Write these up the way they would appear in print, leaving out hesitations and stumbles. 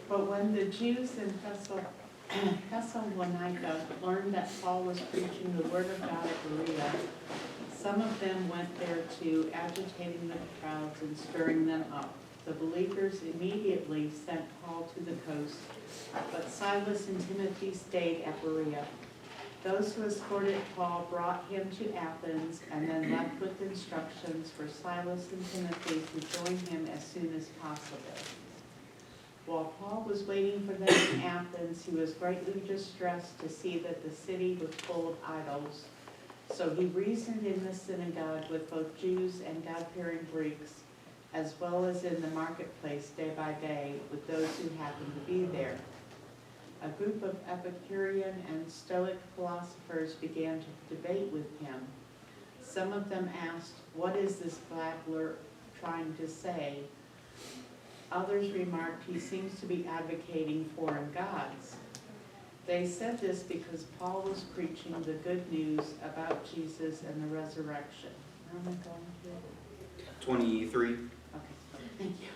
But when the Jews in Thessalonica learned that Paul was preaching the word of God at Berea, some of them went there too, agitating the crowds and stirring them up. The believers immediately sent Paul to the coast, but Silas and Timothy stayed at Berea. Those who escorted Paul brought him to Athens and then left with instructions for Silas and Timothy to join him as soon as possible. While Paul was waiting for them in Athens, he was greatly distressed to see that the city was full of idols. So he reasoned in the synagogue with both Jews and God-fearing Greeks, as well as in the marketplace day by day with those who happened to be there. A group of Epicurean and Stoic philosophers began to debate with him. Some of them asked, "What is this babbler trying to say?" Others remarked, "He seems to be advocating foreign gods." They said this because Paul was preaching the good news about Jesus and the resurrection. Where am I going to? 23. Okay, thank you.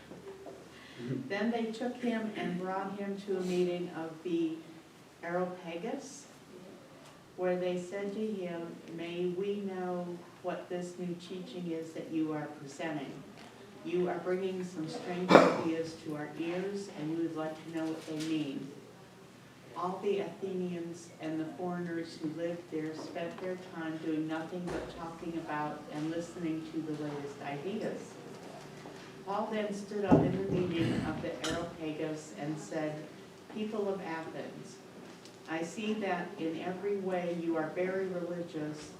Then they took him and brought him to a meeting of the Areopagus, where they said to him, "May we know what this new teaching is that you are presenting? You are bringing some strange ideas to our ears, and we would like to know what they mean." All the Athenians and the foreigners who lived there spent their time doing nothing but talking about and listening to the latest ideas. Paul then stood up in the meeting of the Areopagus and said, "People of Athens, I see that in every way you are very religious.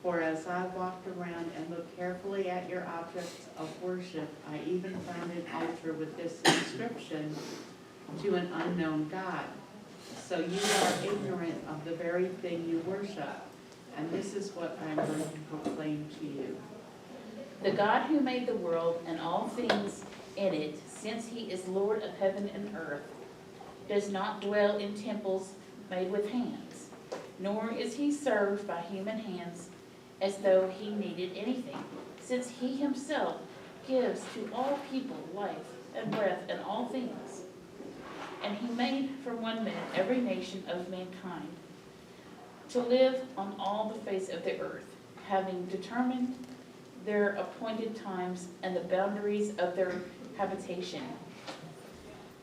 For as I walked around and looked carefully at your objects of worship, I even found an altar with this inscription, 'To an unknown God.' So you are ignorant of the very thing you worship, and this is what I am going to proclaim to you. The God who made the world and all things in it, since he is Lord of heaven and earth, does not dwell in temples made with hands, nor is he served by human hands as though he needed anything, since he himself gives to all people life and breath and all things. And he made from one man every nation of mankind to live on all the face of the earth, having determined their appointed times and the boundaries of their habitation,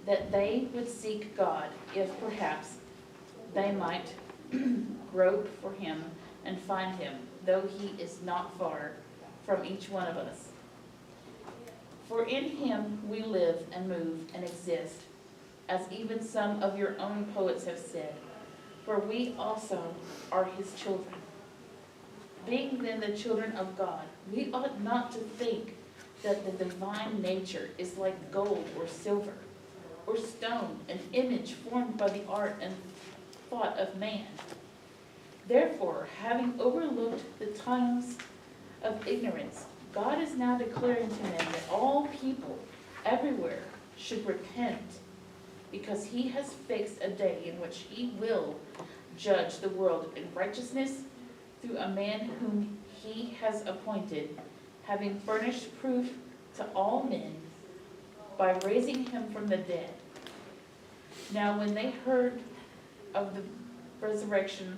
that they would seek God, if perhaps they might grope for him and find him, though he is not far from each one of us. For in him we live and move and exist, as even some of your own poets have said, for we also are his children. Being then the children of God, we ought not to think that the divine nature is like gold or silver, or stone, an image formed by the art and thought of man. Therefore, having overlooked the times of ignorance, God is now declaring to men that all people everywhere should repent, because he has fixed a day in which he will judge the world in righteousness through a man whom he has appointed, having furnished proof to all men by raising him from the dead. Now when they heard of the resurrection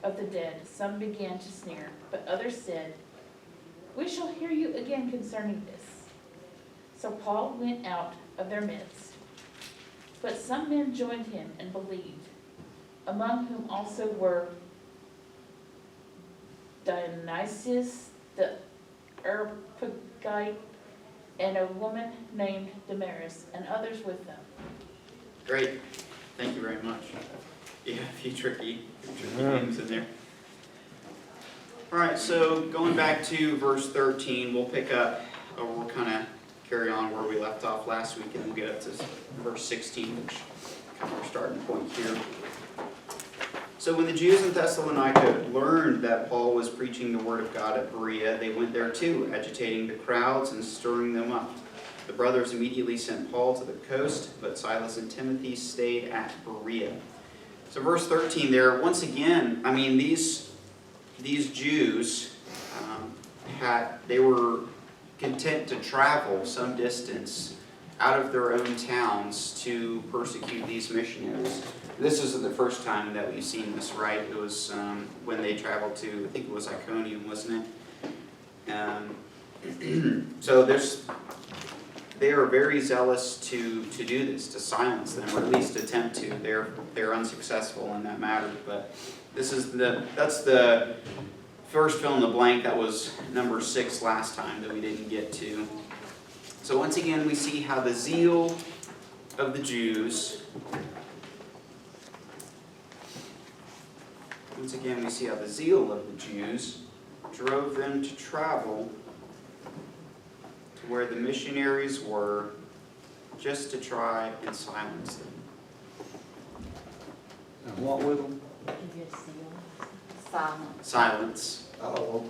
of the dead, some began to sneer, but others said, "We shall hear you again concerning this." So Paul went out of their midst. But some men joined him and believed, among whom also were Dionysius the Areopagite and a woman named Damaris, and others with them. Great. Thank you very much. You got a few tricky names in there. All right, so going back to verse 13, we'll pick up, or we'll kind of carry on where we left off last week, and we'll get up to verse 16, which is kind of our starting point here. So when the Jews in Thessalonica learned that Paul was preaching the word of God at Berea, they went there too, agitating the crowds and stirring them up. The brothers immediately sent Paul to the coast, but Silas and Timothy stayed at Berea. So verse 13 there, once again, I mean, these Jews, they were content to travel some distance out of their own towns to persecute these missionaries. This isn't the first time that we've seen this, right? It was when they traveled to, I think it was Iconium, wasn't it? So they are very zealous to do this, to silence them, or at least attempt to. They're unsuccessful in that matter. But that's the first fill in the blank. That was number 6 last time that we didn't get to. So once again, we see how the zeal of the Jews. Once again, we see how the zeal of the Jews drove them to travel to where the missionaries were, just to try and silence them. And what with them? Silence. Oh,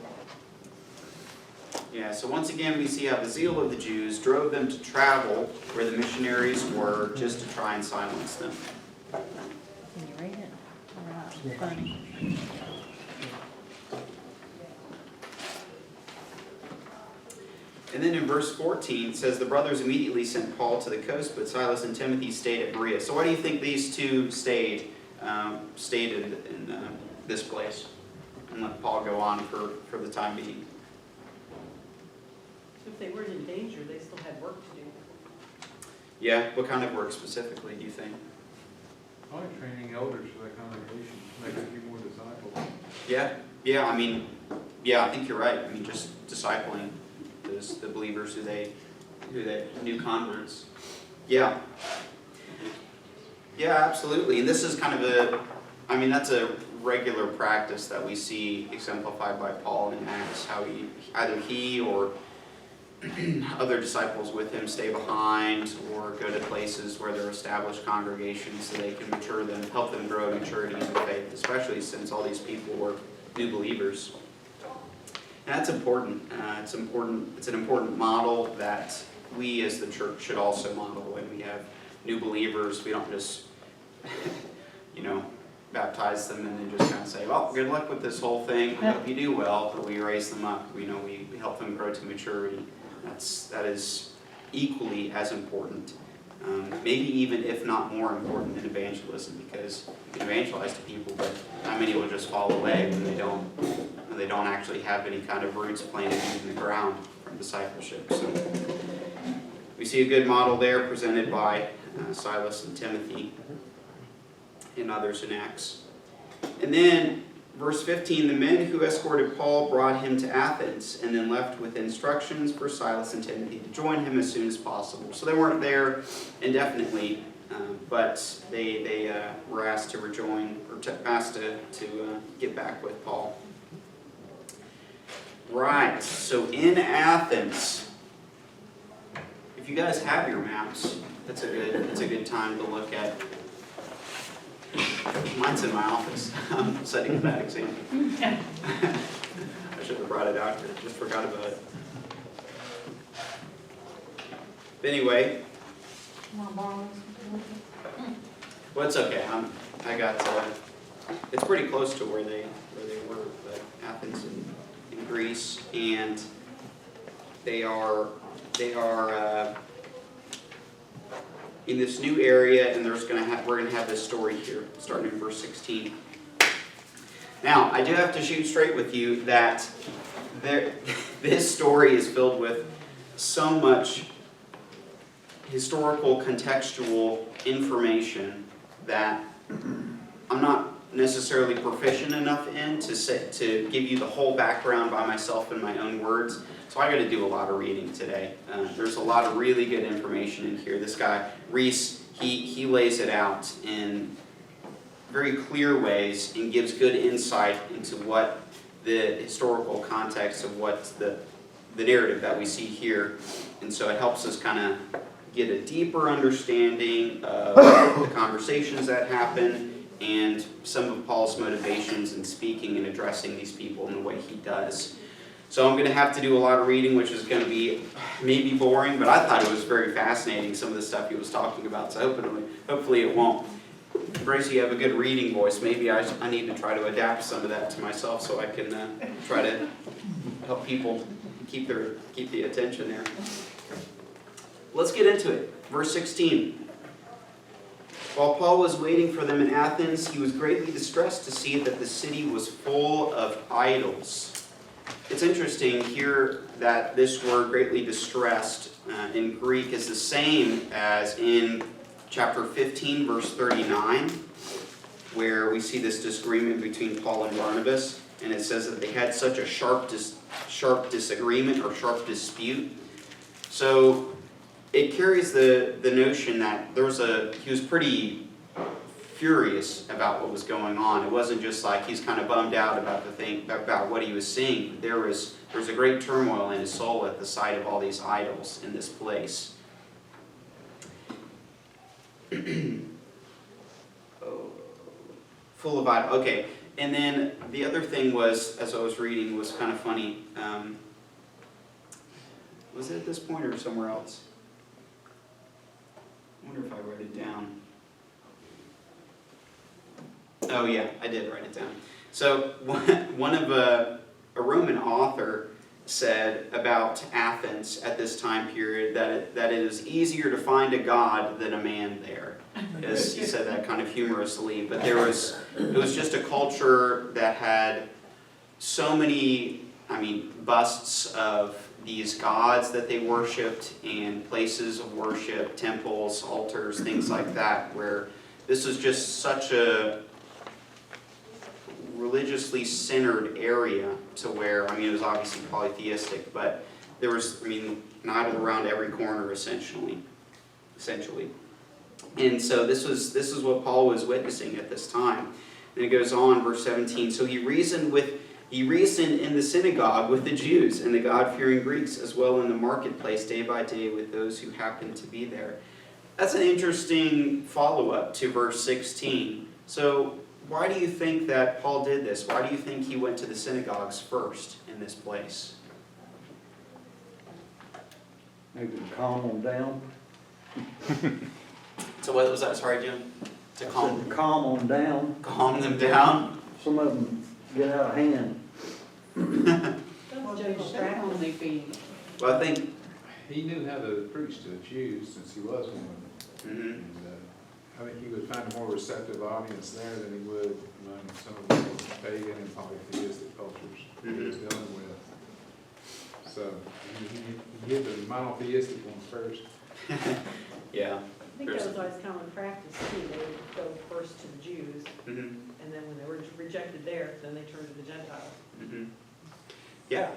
Yeah, so once again, we see how the zeal of the Jews drove them to travel where the missionaries were, just to try and silence them. Can you read it? Right, funny. And then in verse 14, it says, the brothers immediately sent Paul to the coast, but Silas and Timothy stayed at Berea. So why do you think these two stayed in this place? And let Paul go on for the time being. If they weren't in danger, they still had work to do. Yeah, what kind of work specifically, do you think? Probably training elders for that congregation, making a few more disciples. I think you're right. I mean, just discipling the believers who they new converts. Yeah, absolutely. And this is kind of that's a regular practice that we see exemplified by Paul in Acts, how either he or other disciples with him stay behind or go to places where there are established congregations so they can mature them, help them grow in maturity in faith, especially since all these people were new believers. And that's important. It's an important model that we as the church should also model when we have new believers. We don't just, baptize them and then just kind of say, well, good luck with this whole thing. We hope you do well. But we raise them up. We help them grow to maturity. That is equally as important. Maybe even if not more important than evangelism, because you can evangelize to people, but how many will just fall away when they don't actually have any kind of roots planted in the ground from discipleship. So we see a good model there presented by Silas and Timothy and others in Acts. And then verse 15, the men who escorted Paul brought him to Athens and then left with instructions for Silas and Timothy to join him as soon as possible. So they weren't there indefinitely, but they were asked to rejoin, or asked to get back with Paul. Right, so in Athens, if you guys have your maps, that's a good time to look at. Mine's in my office. I'm setting a bad example. I should have brought it out here. Just forgot about it. But anyway, well, it's okay. It's pretty close to where they were, but Athens in Greece, and they are in this new area, and we're going to have this story here, starting in verse 16. Now, I do have to shoot straight with you that this story is filled with so much historical, contextual information that I'm not necessarily proficient enough in to give you the whole background by myself in my own words. So I got to do a lot of reading today. There's a lot of really good information in here. This guy, Reese, he lays it out in very clear ways and gives good insight into what the historical context of what the narrative that we see here. And so it helps us kind of get a deeper understanding of the conversations that happen and some of Paul's motivations in speaking and addressing these people in the way he does. So I'm going to have to do a lot of reading, which is going to be maybe boring, but I thought it was very fascinating, some of the stuff he was talking about, so hopefully it won't. Gracie, you have a good reading voice. Maybe I need to try to adapt some of that to myself so I can try to help people keep the attention there. Let's get into it. Verse 16. While Paul was waiting for them in Athens, he was greatly distressed to see that the city was full of idols. It's interesting here that this word greatly distressed in Greek is the same as in chapter 15, verse 39, where we see this disagreement between Paul and Barnabas, and it says that they had such a sharp disagreement or sharp dispute. So it carries the notion that he was pretty furious about what was going on. It wasn't just like he's kind of bummed out about what he was seeing. There was a great turmoil in his soul at the sight of all these idols in this place. Full of idols. Okay, and then the other thing was, as I was reading, was kind of funny. Was it at this point or somewhere else? I wonder if I wrote it down. Oh yeah, I did write it down. So one of a Roman author said about Athens at this time period that it is easier to find a god than a man there. As he said that kind of humorously, but it was just a culture that had so many, busts of these gods that they worshipped and places of worship, temples, altars, things like that, where this was just such a religiously centered area to where, it was obviously polytheistic, but there was, an idol around every corner essentially. And so this is what Paul was witnessing at this time. And it goes on, verse 17, so he reasoned in the synagogue with the Jews and the God-fearing Greeks, as well in the marketplace day by day with those who happened to be there. That's an interesting follow-up to verse 16. So why do you think that Paul did this? Why do you think he went to the synagogues first in this place? Maybe to calm them down. So what was that? Sorry, Jim? To calm Calm them down. Calm them down? Some of them get out of hand. Well, they should only be. Well, I think... He knew how to preach to the Jews since he was one of them. Mhm. And I think he would find a more receptive audience there than he would among some of the pagan and polytheistic cultures that he was dealing with. So he hit the monotheistic ones first. Yeah. I think that was always common practice too. They would go first to the Jews, Mhm. and then when they were rejected there, then they turned to the Gentiles. Mhm. Yeah.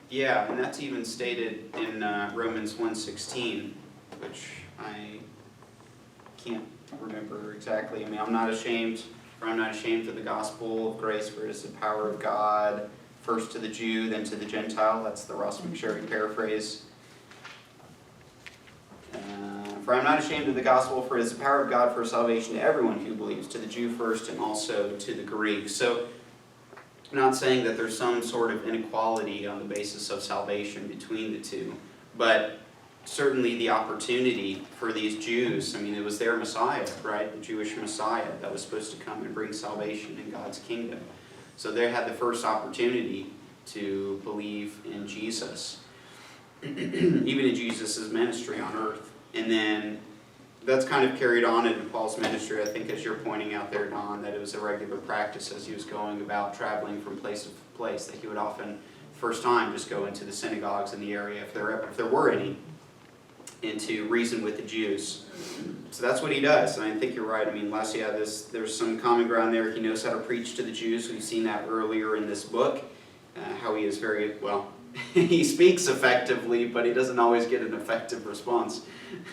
Yeah, and that's even stated in Romans 1:16, which I can't remember exactly. I'm not ashamed of the gospel of grace, for it is the power of God, first to the Jew, then to the Gentile. That's the Ross McSherry paraphrase. For I am not ashamed of the gospel, for it is the power of God for salvation to everyone who believes, to the Jew first and also to the Greek. So, I'm not saying that there's some sort of inequality on the basis of salvation between the two, but certainly the opportunity for these Jews, it was their Messiah, right? The Jewish Messiah that was supposed to come and bring salvation in God's kingdom. So they had the first opportunity to believe in Jesus, even in Jesus' ministry on earth. And then that's kind of carried on into Paul's ministry, I think, as you're pointing out there, Don, that it was a regular practice as he was going about traveling from place to place, that he would often, first time, just go into the synagogues in the area, if there were any, and to reason with the Jews. So that's what he does, and I think you're right. There's some common ground there. He knows how to preach to the Jews. We've seen that earlier in this book, how he is very, he speaks effectively, but he doesn't always get an effective response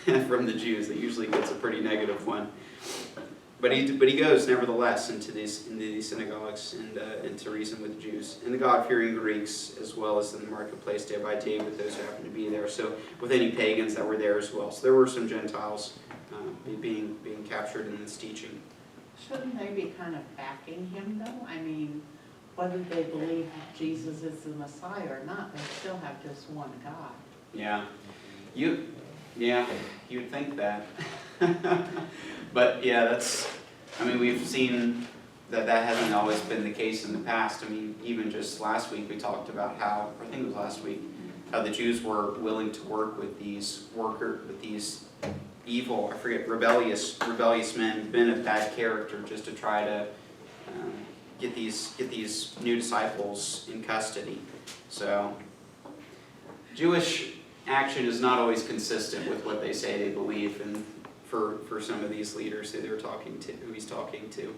from the Jews. It usually gets a pretty negative one. But he goes, nevertheless, into these synagogues and to reason with the Jews and the God-fearing Greeks, as well as in the marketplace day by day with those who happen to be there. So with any pagans that were there as well. So there were some Gentiles being captured in this teaching. Shouldn't they be kind of backing him though? Whether they believe Jesus is the Messiah or not, they still have just one God. Yeah. You'd think that. But yeah, we've seen that hasn't always been the case in the past. Even just last week we talked about how, I think it was last week, how the Jews were willing to work with these evil, I forget, rebellious men of bad character, just to try to get these new disciples in custody. So, Jewish action is not always consistent with what they say they believe, and for some of these leaders who he's talking to,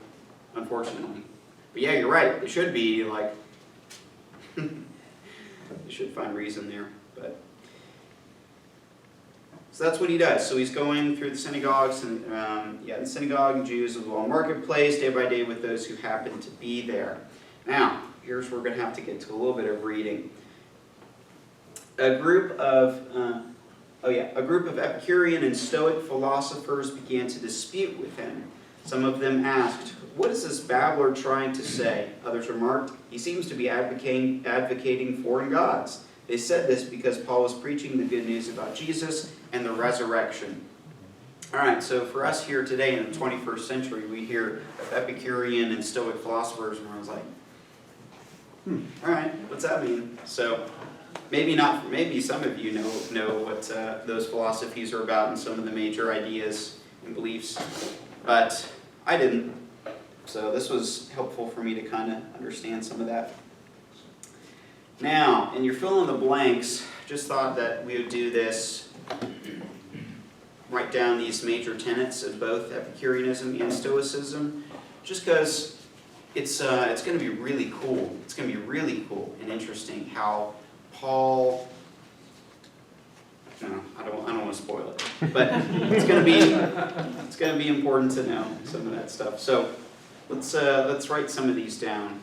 unfortunately. But yeah, you're right. It should be like, you should find reason there. But so that's what he does. So he's going through the synagogues, and the synagogue, Jews, as well, marketplace, day by day with those who happen to be there. Now, here's where we're going to have to get to a little bit of reading. A group of Epicurean and Stoic philosophers began to dispute with him. Some of them asked, "What is this babbler trying to say?" Others remarked, "He seems to be advocating foreign gods." They said this because Paul was preaching the good news about Jesus and the resurrection. All right, so for us here today in the 21st century, we hear of Epicurean and Stoic philosophers, and I was like, all right, what's that mean? So maybe some of you know what those philosophies are about and some of the major ideas and beliefs, but I didn't. So this was helpful for me to kind of understand some of that. Now, in your fill in the blanks, just thought that we would do this, write down these major tenets of both Epicureanism and Stoicism, just because it's going to be really cool. It's going to be really cool and interesting how Paul, no, I don't want to spoil it, but it's going to be important to know some of that stuff. So let's write some of these down.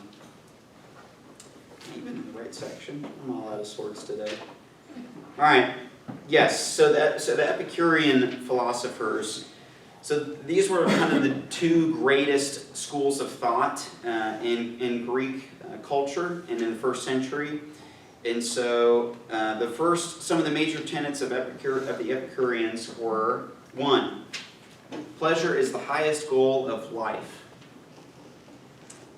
Even in the right section. I'm all out of sorts today. All right. Yes. So the Epicurean philosophers. So these were kind of the two greatest schools of thought in Greek culture and in the first century. And so some of the major tenets of the Epicureans were: 1, pleasure is the highest goal of life.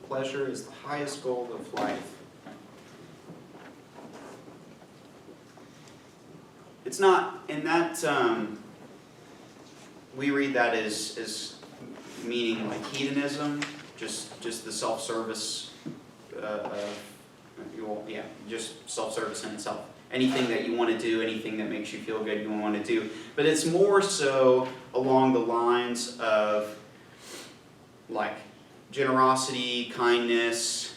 Pleasure is the highest goal of life. It's not, and that, we read that as meaning like hedonism, just the self-service, just self-service in itself. Anything that you want to do, anything that makes you feel good, you want to do. But it's more so along the lines of like generosity, kindness,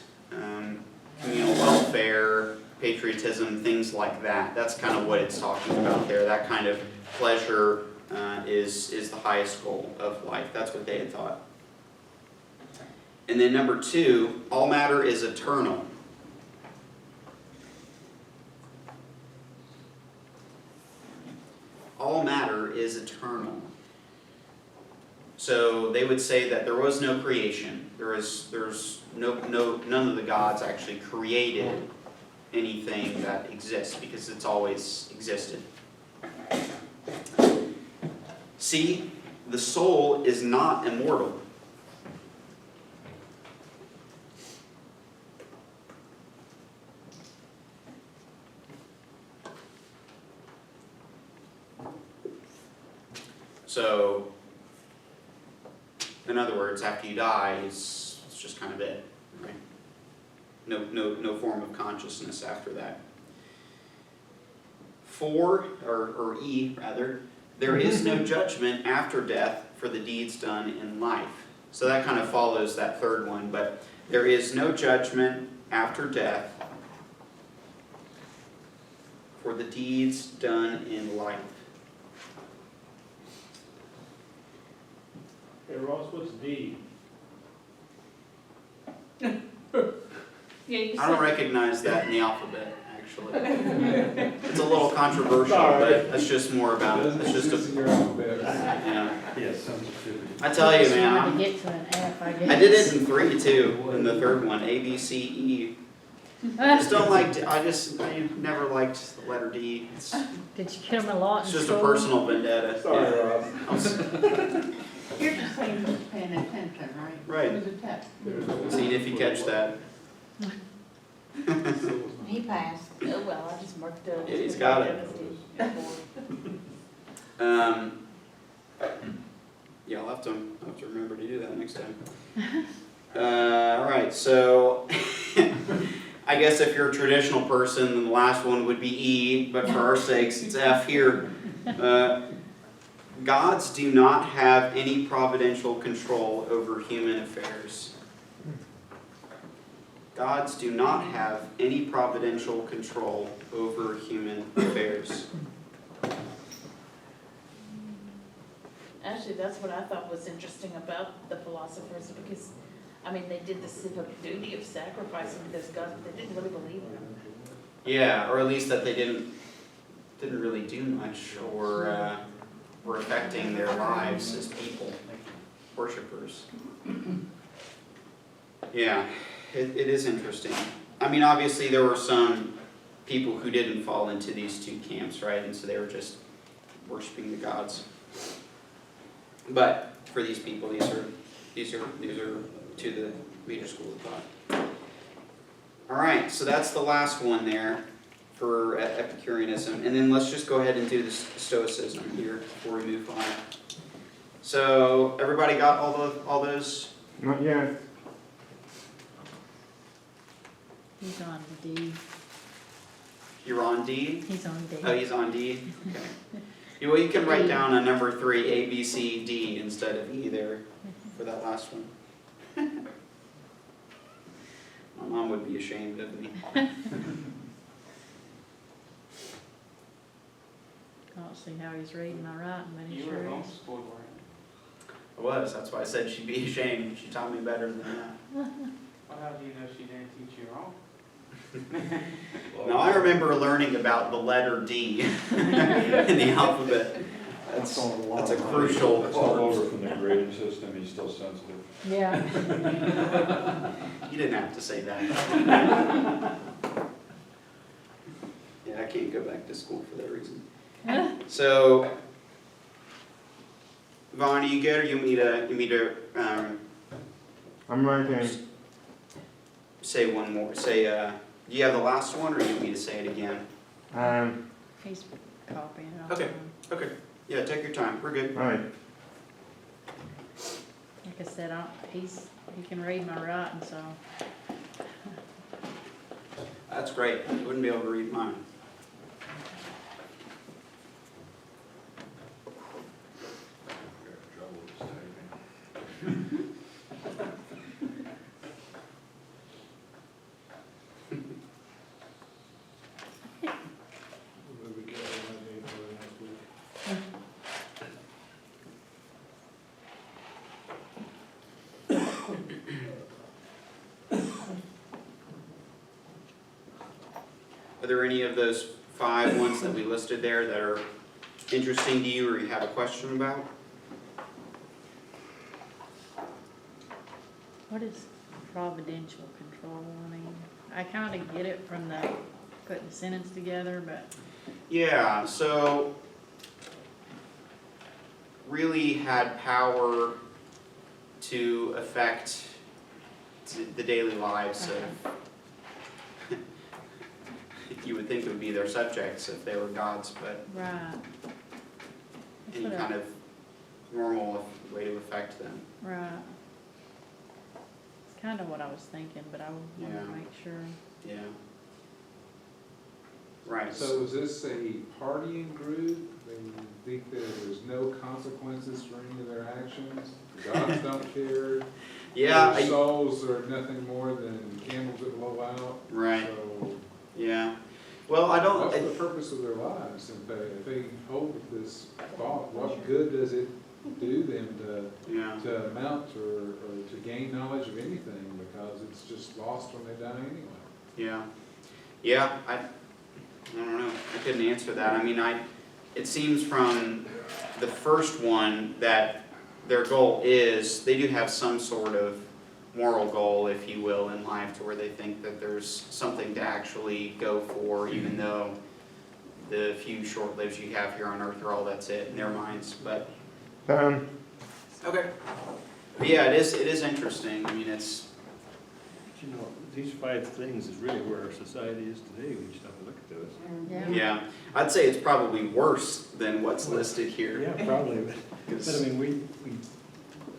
communal welfare, patriotism, things like that. That's kind of what it's talking about there. That kind of pleasure is the highest goal of life. That's what they had thought. And then number 2, all matter is eternal. All matter is eternal. So they would say that there was no creation. There's none of the gods actually created anything that exists because it's always existed. See, the soul is not immortal. So, in other words, after you die, it's just kind of it, right? No form of consciousness after that. 4, or E rather, there is no judgment after death for the deeds done in life. So that kind of follows that third one, but there is no judgment after death for the deeds done in life. Hey Ross, what's D? Yeah, you I don't said, recognize that in the alphabet, actually. It's a little controversial, but it's just more about, it's just It's in a, your alphabet. yeah. Yes, some specific. I tell you, it's hard man, to get to an F, I guess. I did it in 3 too, in the third one, A, B, C, E. I just don't like, I never liked the letter D. It's Did you get them a lot in just school? a personal vendetta. Sorry, Ross. You're just saying who's paying attention, right? Right. Who's a test? See if you catch that. He passed. Oh, well, I just marked, Yeah, he's got it. Yeah, I'll have to remember to do that next time. All right, so I guess if you're a traditional person, then the last one would be E, but for our sakes, it's F here. Gods do not have any providential control over human affairs. Gods do not have any providential control over human affairs. Actually, that's what I thought was interesting about the philosophers, because, I mean, they did the civic duty of sacrificing to those gods, but they didn't really believe in them. Yeah, or at least that they didn't really do much, or were affecting their lives as people, worshipers. Yeah, it is interesting. I mean, obviously there were some people who didn't fall into these two camps, right? And so they were just worshiping the gods. But for these people, these are to the major school of thought. All right, so that's the last one there for Epicureanism, and then let's just go ahead and do the Stoicism here before we move on. So everybody got all those? Not yet. He's on D. You're on D? He's on D. Oh, he's on D? Okay. Yeah, well, you can write down a number 3, A, B, C, D instead of E there for that last one. My mom would be ashamed of me. Can't see how he's reading or writing, but he You were sure is. homeschooled, weren't I was, that's why I said she'd be ashamed. She taught me better than that. you? Well, how do you know she didn't teach you wrong? Now, I remember learning about the letter D in the alphabet. That's a crucial That's all part. over from the grading system, he's still sensitive. Yeah. You didn't have to say that. Yeah, I can't go back to school for that reason. So, Vaughn, are you good, or you want me to I'm writing. say one more? Say, do you have the last one, or you want me to say it again? He's copying it. Okay. Okay, yeah, take your time, we're good. Right. Like I said, he can read my writing, so. That's great, I wouldn't be able to read mine. Trouble is typing. Are there any of those 5 ones that we listed there that are interesting to you or you have a question about? What is providential control? I mean, I kind of get it from the putting the sentence together, but Yeah, so really had power to affect the daily lives of, you would think it would be their subjects if they were gods, but right. That's any what I- kind of normal way to affect them. Right. It's kind of what I was thinking, but I wanted Yeah. to make sure. Yeah. Right. So is this a partying group? They think that there's no consequences for any of their actions? The gods don't care? Yeah, Their souls are nothing more than candles that blow out? right, So yeah. Well, I don't, what's the purpose of their lives? If they hold this thought, what good does it do them yeah, to amount or to gain knowledge of anything? Because it's just lost when they die anyway. yeah. Yeah, I don't know, I couldn't answer that. I mean, it seems from the first one that their goal is, they do have some sort of moral goal, if you will, in life to where they think that there's something to actually go for, even though the few short lives you have here on earth are all that's it in their minds, but. Okay. But yeah, it is interesting. I mean, You know, these 5 things is really where our society is today, when you stop and look at those. Yeah. Yeah, I'd say it's probably worse than what's listed here. Yeah, probably, but I 'Cause- mean, we,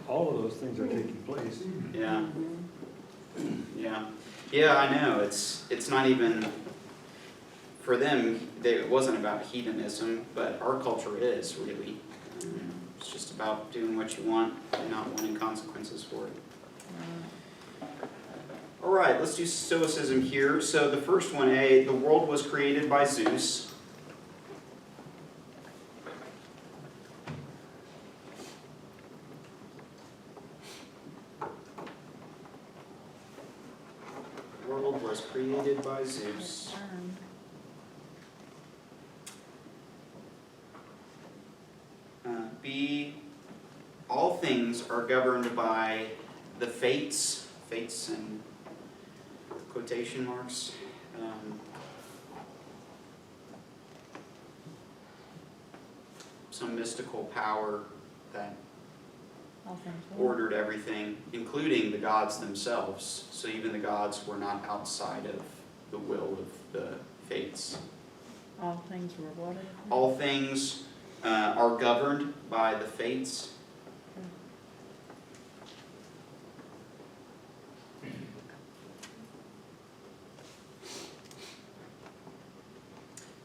all of those things are taking place. Yeah. Yeah, I know, it's not even, for them, it wasn't about hedonism, but our culture is really. It's just about doing what you want and not wanting consequences for it. All right, let's do stoicism here. So the first one, A, the world was created by Zeus. The world was created by Zeus. B, all things are governed by the fates and quotation marks. Some mystical power that All things well. ordered everything, including the gods themselves. So even the gods were not outside of the will of the fates. All things were what? All things are governed by the fates.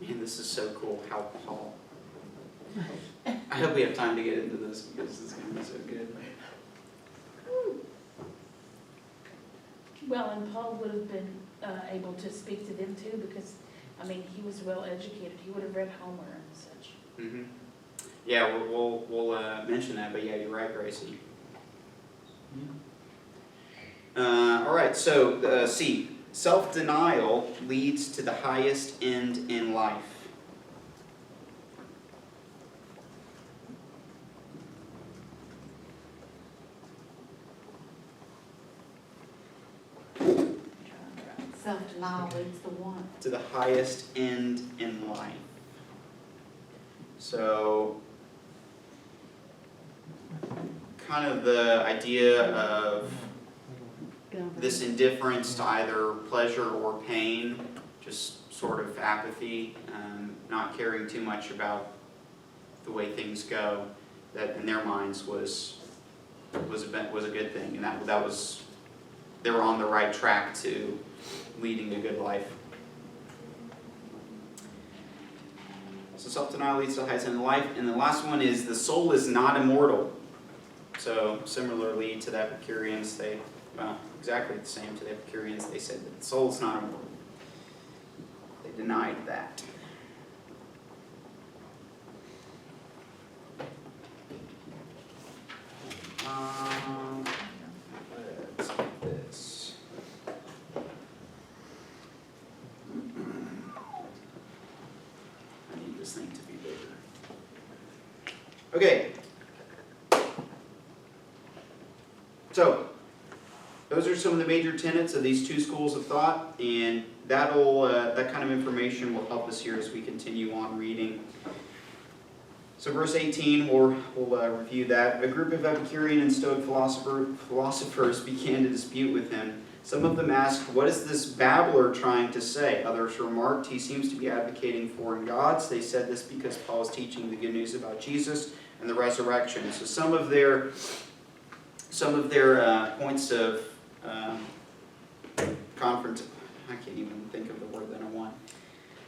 Man, this is so cool how Paul. I hope we have time to get into this because this is going to be so good. Well, and Paul would have been able to speak to them too, because, I mean, he was well educated. He would have read Homer and such. Mm-hmm. Yeah, we'll mention that, but yeah, you're right, Gracie. All right, so C, self-denial leads to the highest end in life. Self-denial leads to one. To the highest end in life. So, kind of the idea of this indifference to either pleasure or pain, just sort of apathy, not caring too much about the way things go, that in their minds was a good thing, and that was, they were on the right track to leading a good life. So self-denial leads to the highest end in life, and the last one is the soul is not immortal. So similarly to the Epicureans, exactly the same to the Epicureans, they said that the soul is not immortal. They denied that. Let's get this. I need this thing to be bigger. Okay. So, those are some of the major tenets of these two schools of thought, and that kind of information will help us here as we continue on reading. So verse 18, we'll review that. A group of Epicurean and Stoic philosophers began to dispute with him. Some of them asked, "What is this babbler trying to say?" Others remarked, "He seems to be advocating foreign gods." They said this because Paul is teaching the good news about Jesus and the resurrection. So some of their points of conference, I can't even think of the word that I want.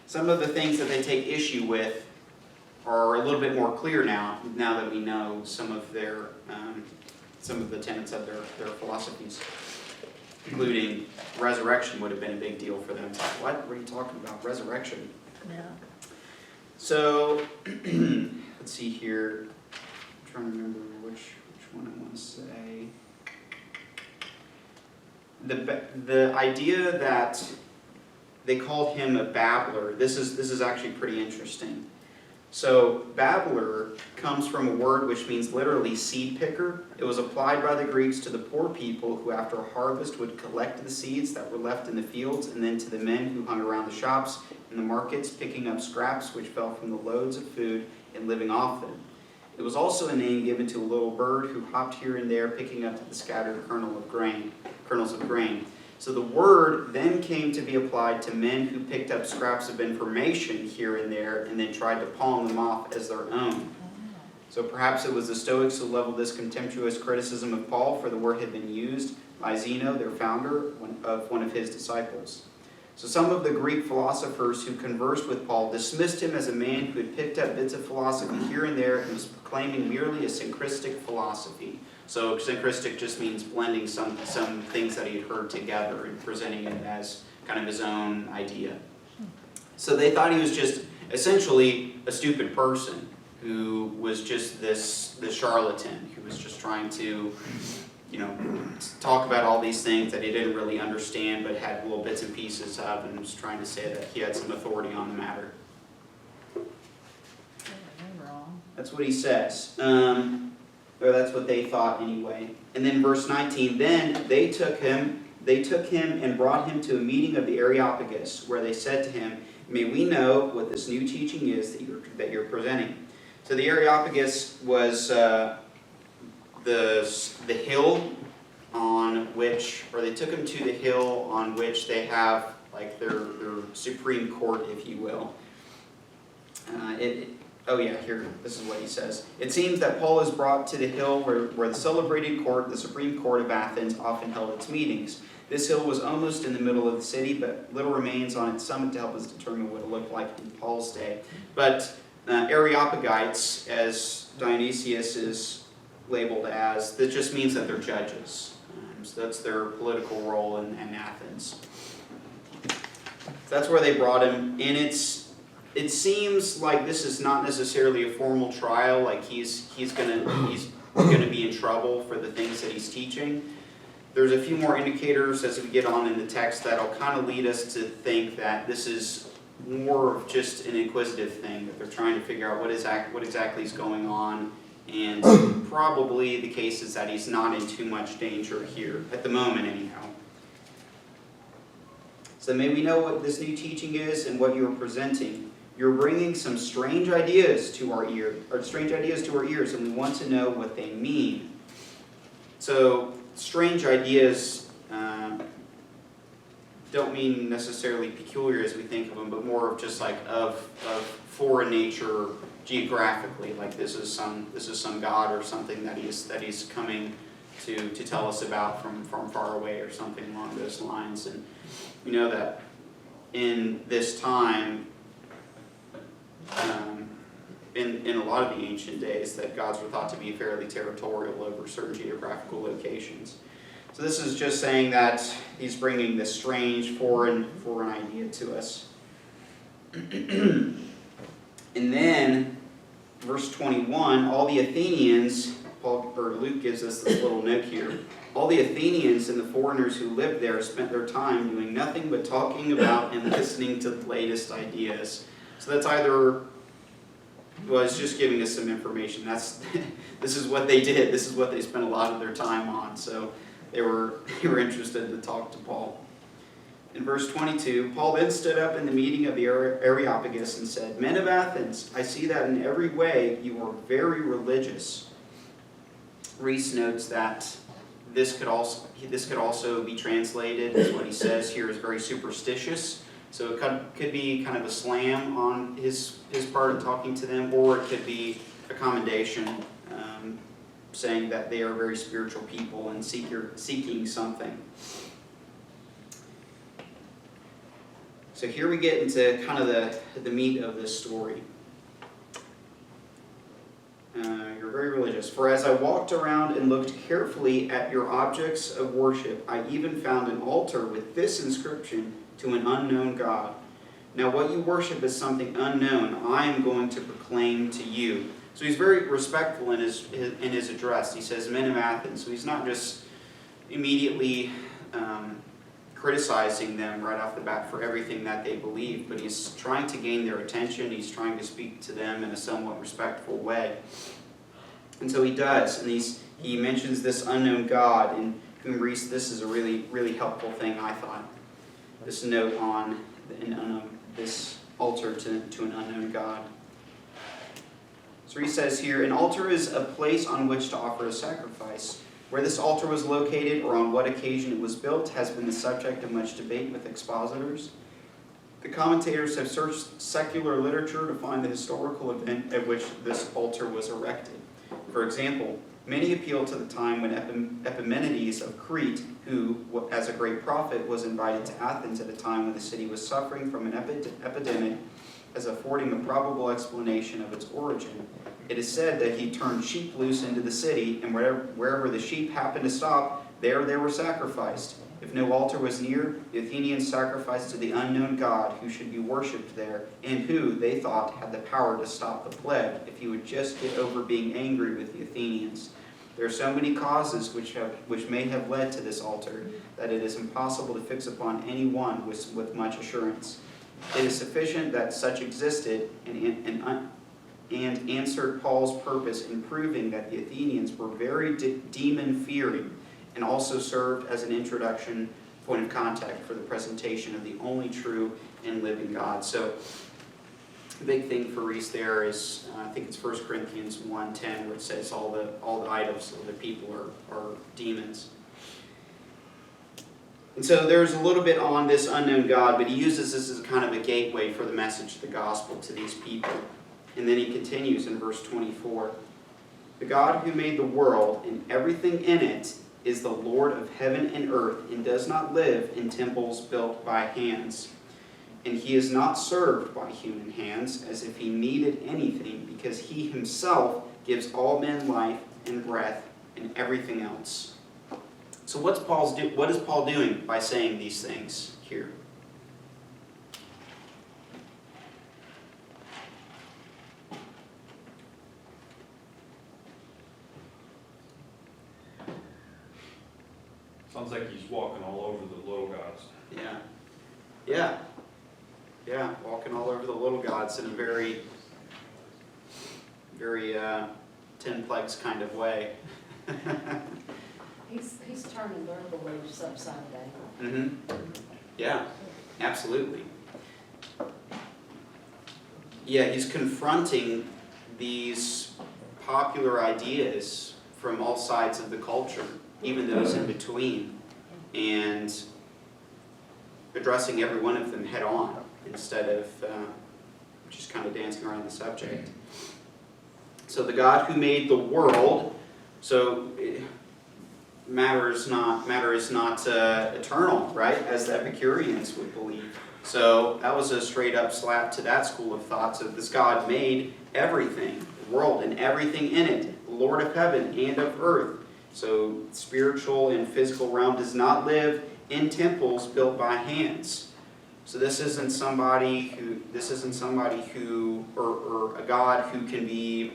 Some of the things that they take issue with are a little bit more clear now that we know some of the tenets of their philosophies, including resurrection would have been a big deal for them. What were you talking about? Resurrection? Yeah. So, let's see here. I'm trying to remember which one I want to say. The idea that they called him a babbler, this is actually pretty interesting. So, babbler comes from a word which means literally seed picker. It was applied by the Greeks to the poor people who after a harvest would collect the seeds that were left in the fields, and then to the men who hung around the shops and the markets picking up scraps which fell from the loads of food and living off them. It was also a name given to a little bird who hopped here and there picking up the scattered kernels of grain. So the word then came to be applied to men who picked up scraps of information here and there and then tried to palm them off as their own. So perhaps it was the Stoics who leveled this contemptuous criticism of Paul, for the word had been used by Zeno, their founder, one of his disciples. So some of the Greek philosophers who conversed with Paul dismissed him as a man who had picked up bits of philosophy here and there and was proclaiming merely a synchristic philosophy. So synchristic just means blending some things that he had heard together and presenting it as kind of his own idea. So they thought he was just essentially a stupid person who was just this charlatan who was just trying to, talk about all these things that he didn't really understand but had little bits and pieces of, and was trying to say that he had some authority on the matter. They're wrong. That's what he says. Or that's what they thought anyway. And then verse 19, then they took him and brought him to a meeting of the Areopagus, where they said to him, may we know what this new teaching is that you're presenting. So the Areopagus was the hill on which, or they took him to the hill on which they have like their Supreme Court, if you will. Here, this is what he says. It seems that Paul is brought to the hill where the celebrated court, the Supreme Court of Athens, often held its meetings. This hill was almost in the middle of the city, but little remains on its summit to help us determine what it looked like in Paul's day. But Areopagites, as Dionysius is labeled as, that just means that they're judges. So that's their political role in Athens. So that's where they brought him, and it seems like this is not necessarily a formal trial, like he's gonna be in trouble for the things that he's teaching. There's a few more indicators as we get on in the text that'll kind of lead us to think that this is more of just an inquisitive thing, that they're trying to figure out what exactly is going on, and probably the case is that he's not in too much danger here, at the moment anyhow. So may we know what this new teaching is and what you are presenting. You're bringing some strange ideas to our ears, and we want to know what they mean. So strange ideas don't mean necessarily peculiar as we think of them, but more of just like of foreign nature geographically. Like this is some god or something that he's coming to tell us about from far away or something along those lines. And we know that in this time, in a lot of the ancient days, that gods were thought to be fairly territorial over certain geographical locations. So this is just saying that he's bringing this strange foreign idea to us. And then, verse 21, all the Athenians, Luke gives us this little note here, all the Athenians and the foreigners who lived there spent their time doing nothing but talking about and listening to the latest ideas. So that's either was just giving us some information. This is what they did. This is what they spent a lot of their time on. So they were interested to talk to Paul. In verse 22, Paul then stood up in the meeting of the Areopagus and said, men of Athens, I see that in every way you are very religious. Reese notes that this could also be translated as what he says here is very superstitious. So it could be kind of a slam on his part in talking to them, or it could be a commendation, saying that they are very spiritual people and seeking something. So here we get into kind of the meat of this story. You're very religious. For as I walked around and looked carefully at your objects of worship, I even found an altar with this inscription, to an unknown God. Now what you worship is something unknown. I am going to proclaim to you. So he's very respectful in his address. He says, men of Athens. So he's not just immediately criticizing them right off the bat for everything that they believe, but he's trying to gain their attention. He's trying to speak to them in a somewhat respectful way. And so he does. And he mentions this unknown God, in whom Reese, this is a really, really helpful thing, I thought. This note on this altar to an unknown God. So he says here, an altar is a place on which to offer a sacrifice. Where this altar was located or on what occasion it was built has been the subject of much debate with expositors. The commentators have searched secular literature to find the historical event at which this altar was erected. For example, many appeal to the time when Epimenides of Crete, who, as a great prophet, was invited to Athens at a time when the city was suffering from an epidemic, as affording a probable explanation of its origin. It is said that he turned sheep loose into the city, and wherever the sheep happened to stop, there they were sacrificed. If no altar was near, the Athenians sacrificed to the unknown god who should be worshipped there, and who, they thought, had the power to stop the plague if he would just get over being angry with the Athenians. There are so many causes which may have led to this altar that it is impossible to fix upon any one with much assurance. It is sufficient that such existed and answered Paul's purpose in proving that the Athenians were very demon-fearing, and also served as an introduction point of contact for the presentation of the only true and living God. So the big thing for Reese there is, I think it's 1 Corinthians 1:10, where it says all the idols of the people are demons. And so there's a little bit on this unknown God, but he uses this as kind of a gateway for the message of the gospel to these people. And then he continues in verse 24. The God who made the world and everything in it is the Lord of heaven and earth, and does not live in temples built by hands. And he is not served by human hands as if he needed anything, because he himself gives all men life and breath and everything else. So what is Paul doing by saying these things here? Sounds like he's walking all over the little gods. Yeah, walking all over the little gods in a very, very 10 plagues kind of way. He's turning their beliefs upside down. Mm-hmm. Yeah, absolutely. Yeah, he's confronting these popular ideas from all sides of the culture, even those in between, and addressing every one of them head on instead of just kind of dancing around the subject. So the God who made the world, so matter is not eternal, right? As the Epicureans would believe. So that was a straight up slap to that school of thought. So this God made everything, the world and everything in it, the Lord of heaven and of earth. So spiritual and physical realm does not live in temples built by hands. So this isn't somebody who, or a God who can be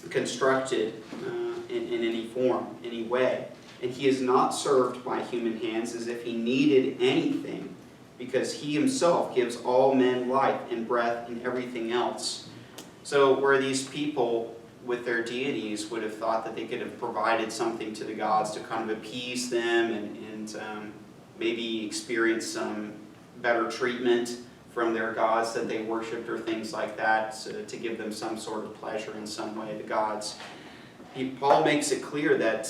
constructed in any form, any way. And he is not served by human hands as if he needed anything, because he himself gives all men life and breath and everything else. So where these people with their deities would have thought that they could have provided something to the gods to kind of appease them and maybe experience some better treatment from their gods that they worshipped or things like that, so to give them some sort of pleasure in some way, the gods. Paul makes it clear that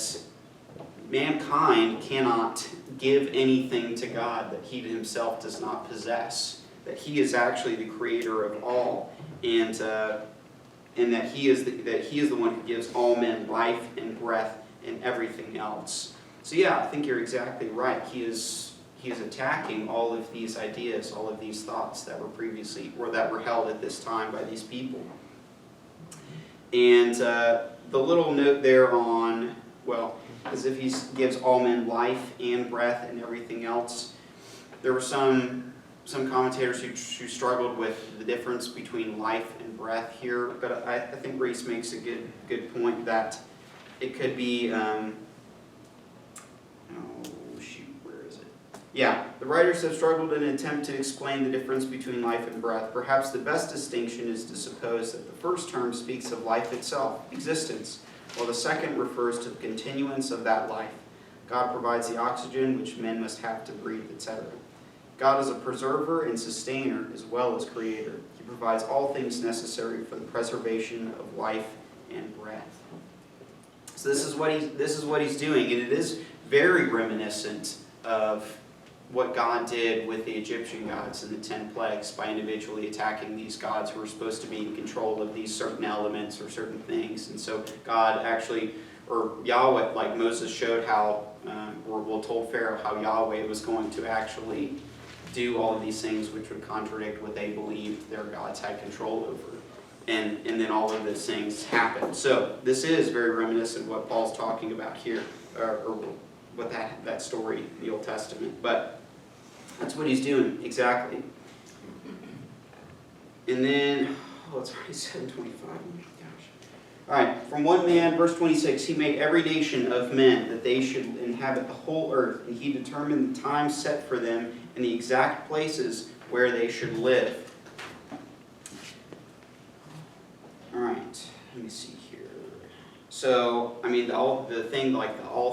mankind cannot give anything to God that he himself does not possess, that he is actually the creator of all, and that he is the one who gives all men life and breath and everything else. So yeah, I think you're exactly right. He is attacking all of these ideas, all of these thoughts that were previously, or that were held at this time by these people. And the little note there on, well, as if he gives all men life and breath and everything else. There were some commentators who struggled with the difference between life and breath here, but I think Reese makes a good point that it could be, yeah, the writers have struggled in an attempt to explain the difference between life and breath. Perhaps the best distinction is to suppose that the first term speaks of life itself, existence, while the second refers to the continuance of that life. God provides the oxygen which men must have to breathe, etc. God is a preserver and sustainer as well as creator. He provides all things necessary for the preservation of life and breath. So this is what he's doing, and it is very reminiscent of what God did with the Egyptian gods in the 10 plagues by individually attacking these gods who were supposed to be in control of these certain elements or certain things. And so God actually, or Yahweh, like Moses showed how, or told Pharaoh how Yahweh was going to actually do all of these things which would contradict what they believed their gods had control over. And then all of those things happened. So this is very reminiscent of what Paul's talking about here, or what that story in the Old Testament. But that's what he's doing, exactly. And then, it's already 7:25. Oh my gosh. All right, from one man, verse 26, he made every nation of men that they should inhabit the whole earth, and he determined the time set for them and the exact places where they should live. All right, let me see here. So, I mean, all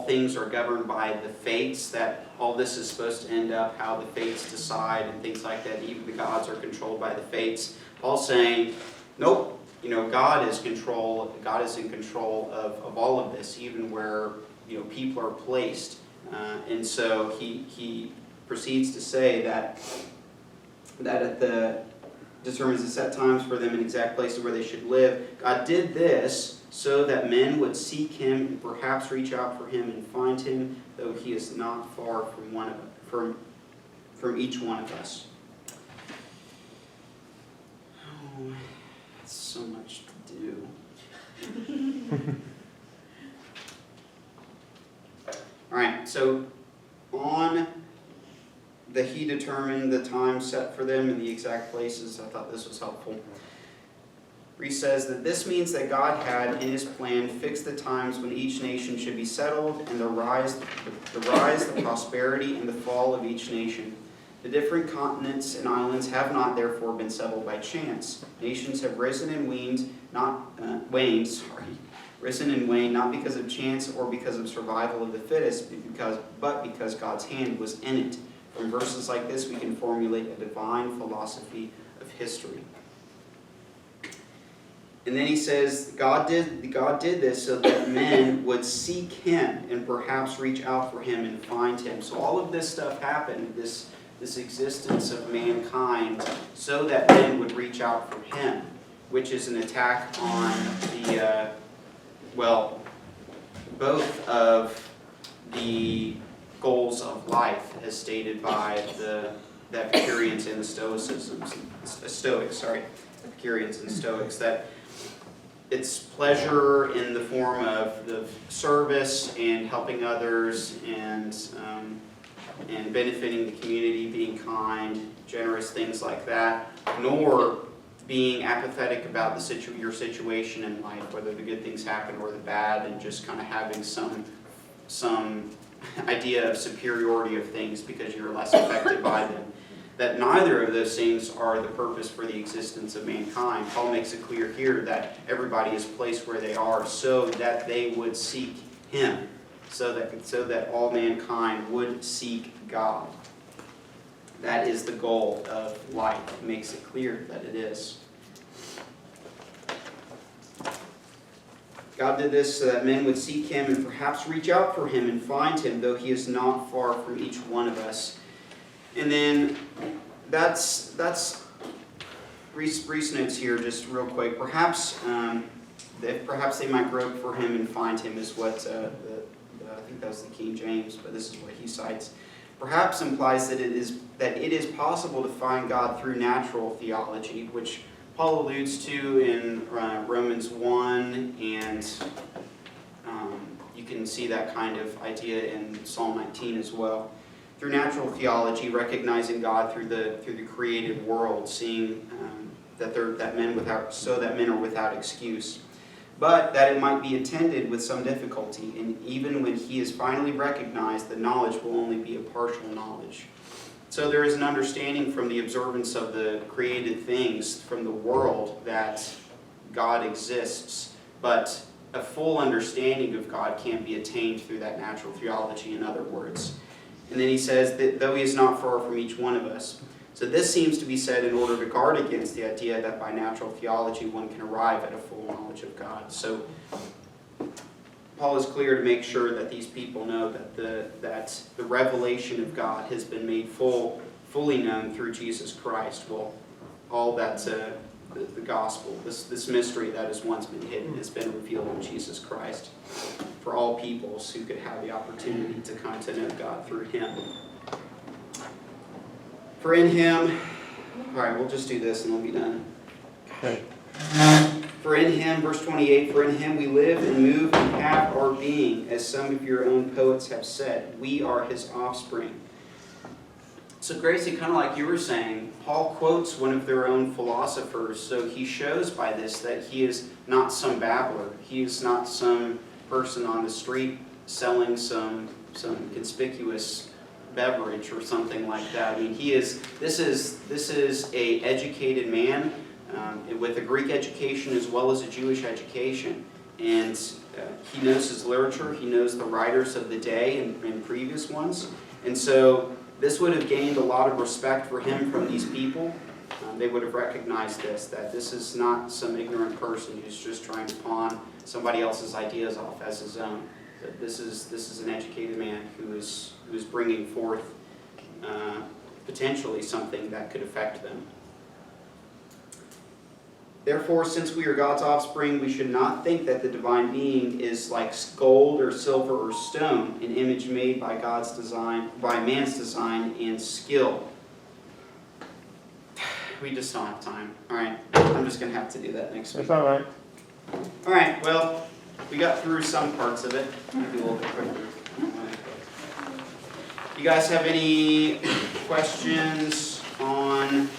things are governed by the fates, that all this is supposed to end up, how the fates decide and things like that. Even the gods are controlled by the fates. Paul's saying, nope, God is in control of all of this, even where, people are placed. And so he proceeds to say that at the determines the set times for them and exact places where they should live. God did this so that men would seek him and perhaps reach out for him and find him, though he is not far from each one of us. Oh, that's so much to do. All right, so on that he determined the time set for them and the exact places. I thought this was helpful. He says that this means that God had, in his plan, fixed the times when each nation should be settled, and the rise, the prosperity, and the fall of each nation. The different continents and islands have not, therefore, been settled by chance. Nations have risen and waned, not because of chance or because of survival of the fittest, but because God's hand was in it. From verses like this, we can formulate a divine philosophy of history. And then he says, God did this so that men would seek him and perhaps reach out for him and find him. So all of this stuff happened, this existence of mankind, so that men would reach out for him, which is an attack on the, both of the goals of life as stated by the Epicureans and the Stoics, Epicureans and Stoics, that it's pleasure in the form of the service and helping others and benefiting the community, being kind, generous, things like that, nor being apathetic about your situation in life, whether the good things happen or the bad, and just kind of having some idea of superiority of things because you're less affected by them. That neither of those things are the purpose for the existence of mankind. Paul makes it clear here that everybody is placed where they are so that they would seek him, so that all mankind would seek God. That is the goal of life. It makes it clear that it is. God did this so that men would seek him and perhaps reach out for him and find him, though he is not far from each one of us. And then that's Reese notes here just real quick. Perhaps they might grope for him and find him is what I think that was the King James, but this is what he cites. Perhaps implies that it is possible to find God through natural theology, which Paul alludes to in Romans 1, and you can see that kind of idea in Psalm 19 as well. Through natural theology, recognizing God through the created world, seeing that men are without excuse, but that it might be attended with some difficulty, and even when he is finally recognized, the knowledge will only be a partial knowledge. So there is an understanding from the observance of the created things, from the world, that God exists, but a full understanding of God can't be attained through that natural theology, in other words. And then he says that though he is not far from each one of us. So this seems to be said in order to guard against the idea that by natural theology one can arrive at a full knowledge of God. So Paul is clear to make sure that these people know that the revelation of God has been made fully known through Jesus Christ. Well, all that's the gospel, this mystery that has once been hidden, has been revealed in Jesus Christ for all peoples who could have the opportunity to come to know God through Him. For in Him, all right, we'll just do this and we'll be done. Okay. For in Him, verse 28, for in Him we live and move and have our being, as some of your own poets have said, we are His offspring. So Gracie, kind of like you were saying, Paul quotes one of their own philosophers, so he shows by this that he is not some babbler. He is not some person on the street selling some conspicuous beverage or something like that. I mean, this is a educated man with a Greek education as well as a Jewish education. And he knows his literature, he knows the writers of the day and previous ones. And so this would have gained a lot of respect for him from these people. They would have recognized that this is not some ignorant person who's just trying to pawn somebody else's ideas off as his own. That this is an educated man who is bringing forth potentially something that could affect them. Therefore, since we are God's offspring, we should not think that the divine being is like gold or silver or stone, an image made by God's design, by man's design and skill. We just don't have time. All right, I'm just going to have to do that next week. That's all right. All right, well, we got through some parts of it. Maybe a little bit quicker. You guys have any questions on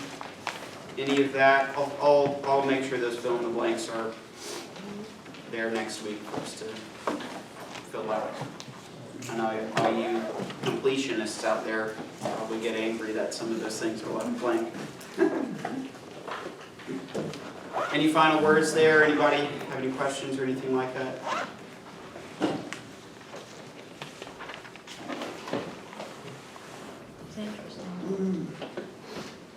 any of that? I'll make sure those fill in the blanks are there next week for us to fill out. I know all you completionists out there probably get angry that some of those things are left blank. Any final words there? Anybody have any questions or anything like that? It's interesting.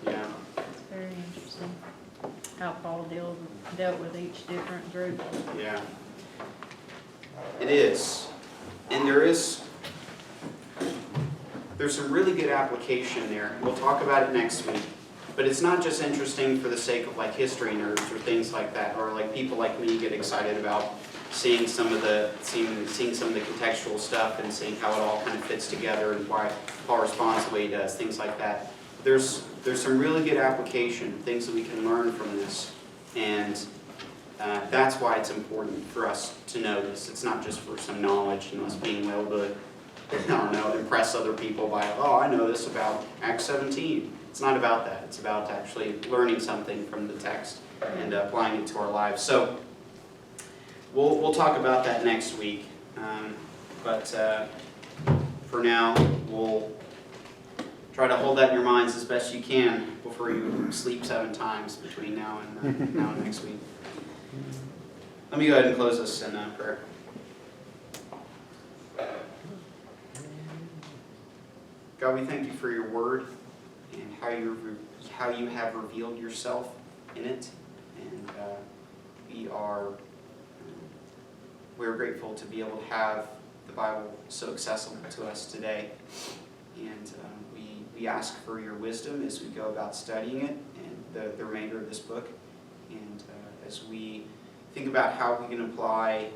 Yeah. It's very interesting how Paul dealt with each different group. Yeah. It is. And there's some really good application there. We'll talk about it next week. But it's not just interesting for the sake of like history nerds or things like that, or like people like me get excited about seeing some of the contextual stuff and seeing how it all kind of fits together and why Paul responds the way he does, things like that. There's some really good application, things that we can learn from this, and that's why it's important for us to know this. It's not just for some knowledge and us being able to, I don't know, impress other people by, oh, I know this about Acts 17. It's not about that. It's about actually learning something from the text and applying it to our lives. So we'll talk about that next week. But for now, we'll try to hold that in your minds as best you can before you sleep 7 times between now and next week. Let me go ahead and close this in prayer. God, we thank you for your word and how you have revealed yourself in it, and we're grateful to be able to have the Bible so accessible to us today, and we ask for your wisdom as we go about studying it and the remainder of this book, and as we think about how we can apply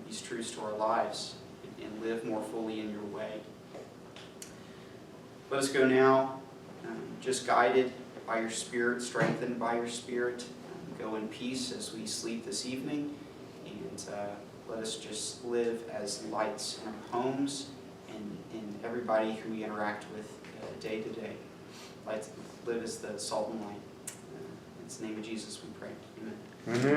these truths to our lives and live more fully in your way. Let us go now. Just guided by your Spirit, strengthened by your Spirit. Go in peace as we sleep this evening, and let us just live as lights in our homes and in everybody who we interact with day to day. Live as the salt and light. In the name of Jesus we pray. Amen. Amen.